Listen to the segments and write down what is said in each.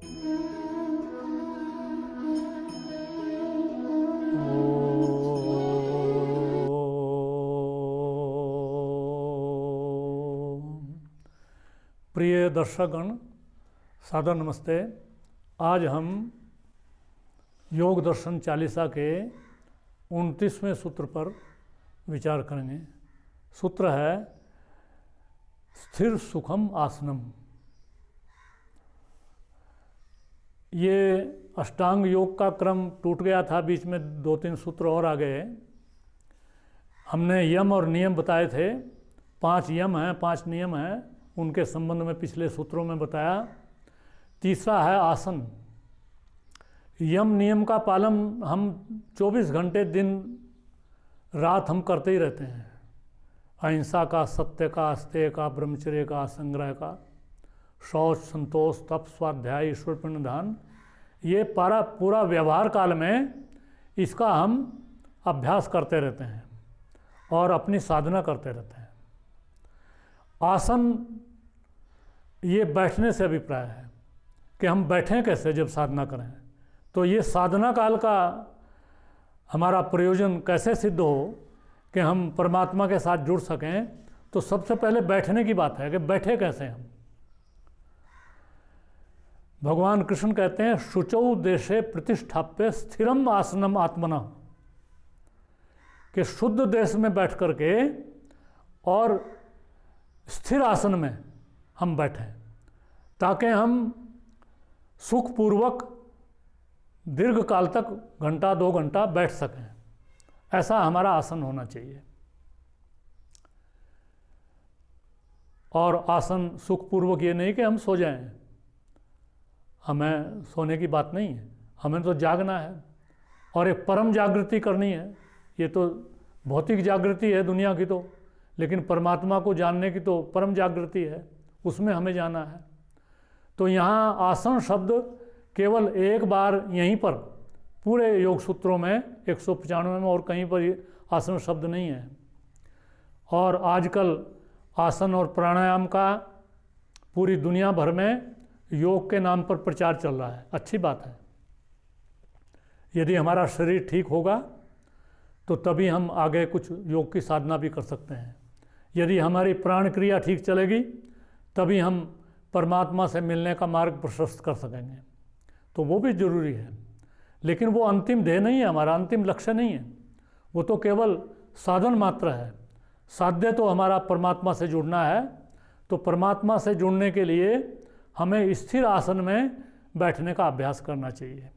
प्रिय दर्शकगण, सादर नमस्ते। आज हम योग दर्शन चालीसा के 29वें सूत्र पर विचार करेंगे। सूत्र है स्थिर सुखम आसनम। ये अष्टांग योग का क्रम टूट गया था, बीच में 2-3 सूत्र और आ गए। हमने यम और नियम बताए थे। 5 यम हैं, 5 नियम हैं, उनके संबंध में पिछले सूत्रों में बताया। तीसरा है आसन। यम नियम का पालन हम 24 घंटे दिन रात हम करते ही रहते हैं। अहिंसा का, सत्य का, अस्तेय का, ब्रह्मचर्य का, संग्रह का, शौच, संतोष, तप, स्वाध्याय, ईश्वर प्रणिधान, ये पूरा व्यवहार काल में इसका हम अभ्यास करते रहते हैं और अपनी साधना करते रहते हैं। आसन, ये बैठने से अभिप्राय है कि हम बैठें कैसे जब साधना करें। तो ये साधना काल का हमारा प्रयोजन कैसे सिद्ध हो कि हम परमात्मा के साथ जुड़ सकें, तो सबसे पहले बैठने की बात है कि बैठे कैसे हम। भगवान कृष्ण कहते हैं शुचौ देशे प्रतिष्ठाप्य स्थिरम आसनम आत्मना, कि शुद्ध देश में बैठ करके और स्थिर आसन में हम बैठें ताकि हम सुखपूर्वक दीर्घ काल तक 1-2 घंटा बैठ सकें। ऐसा हमारा आसन होना चाहिए। और आसन सुखपूर्वक ये नहीं कि हम सो जाएं। हमें सोने की बात नहीं है, हमें तो जागना है और एक परम जागृति करनी है। ये तो भौतिक जागृति है दुनिया की, तो लेकिन परमात्मा को जानने की तो परम जागृति है, उसमें हमें जाना है। तो यहाँ आसन शब्द केवल एक बार यहीं पर पूरे योग सूत्रों में 195 में और कहीं पर आसन शब्द नहीं है। और आजकल आसन और प्राणायाम का पूरी दुनिया भर में योग के नाम पर प्रचार चल रहा है। अच्छी बात है। यदि हमारा शरीर ठीक होगा तो तभी हम आगे कुछ योग की साधना भी कर सकते हैं। यदि हमारी प्राण क्रिया ठीक चलेगी तभी हम परमात्मा से मिलने का मार्ग प्रशस्त कर सकेंगे। तो वो भी जरूरी है, लेकिन वो अंतिम ध्येय नहीं है, हमारा अंतिम लक्ष्य नहीं है। वो तो केवल साधन मात्र है। साध्य तो हमारा परमात्मा से जुड़ना है। तो परमात्मा से जुड़ने के लिए हमें स्थिर आसन में बैठने का अभ्यास करना चाहिए।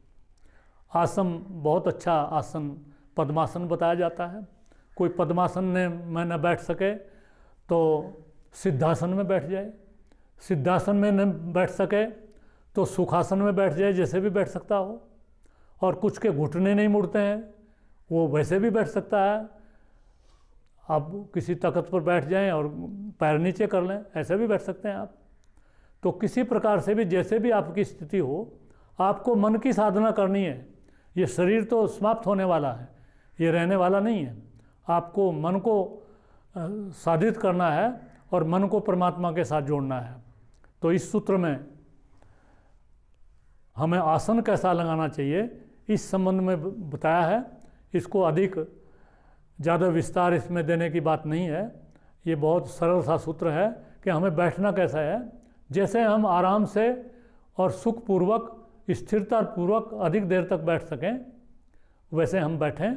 आसन, बहुत अच्छा आसन पद्मासन बताया जाता है। कोई पद्मासन में न बैठ सके तो सिद्धासन में बैठ जाए, सिद्धासन में न बैठ सके तो सुखासन में बैठ जाए, जैसे भी बैठ सकता हो। और कुछ के घुटने नहीं मुड़ते हैं, वो वैसे भी बैठ सकता है। आप किसी तख्त पर बैठ जाएं और पैर नीचे कर लें, ऐसे भी बैठ सकते हैं आप। तो किसी प्रकार से भी, जैसे भी आपकी स्थिति हो, आपको मन की साधना करनी है। ये शरीर तो समाप्त होने वाला है, ये रहने वाला नहीं है। आपको मन को साधित करना है और मन को परमात्मा के साथ जोड़ना है। तो इस सूत्र में हमें आसन कैसा लगाना चाहिए इस संबंध में बताया है। इसको अधिक ज़्यादा विस्तार इसमें देने की बात नहीं है। ये बहुत सरल सा सूत्र है कि हमें बैठना कैसा है। जैसे हम आराम से और सुखपूर्वक, स्थिरतापूर्वक अधिक देर तक बैठ सकें, वैसे हम बैठें।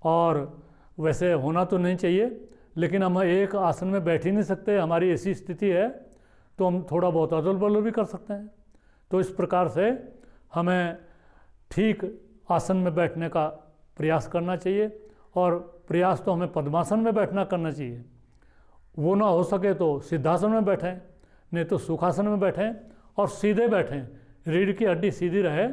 और वैसे होना तो नहीं चाहिए, लेकिन हम एक आसन में बैठ ही नहीं सकते, हमारी ऐसी स्थिति है, तो हम थोड़ा बहुत अदल बदल भी कर सकते हैं। तो इस प्रकार से हमें ठीक आसन में बैठने का प्रयास करना चाहिए। और प्रयास तो हमें पद्मासन में बैठना करना चाहिए। वो ना हो सके तो सिद्धासन में बैठें, नहीं तो सुखासन में बैठें और सीधे बैठें, रीढ़ की हड्डी सीधी रहे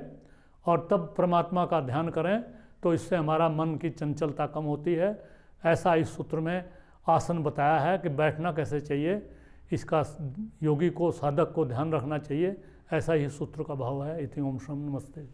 और तब परमात्मा का ध्यान करें। तो इससे हमारा मन की चंचलता कम होती है। ऐसा इस सूत्र में आसन बताया है कि बैठना कैसे चाहिए, इसका योगी को, साधक को ध्यान रखना चाहिए। ऐसा ही सूत्र का भाव है। इति ओम शम नमस्ते।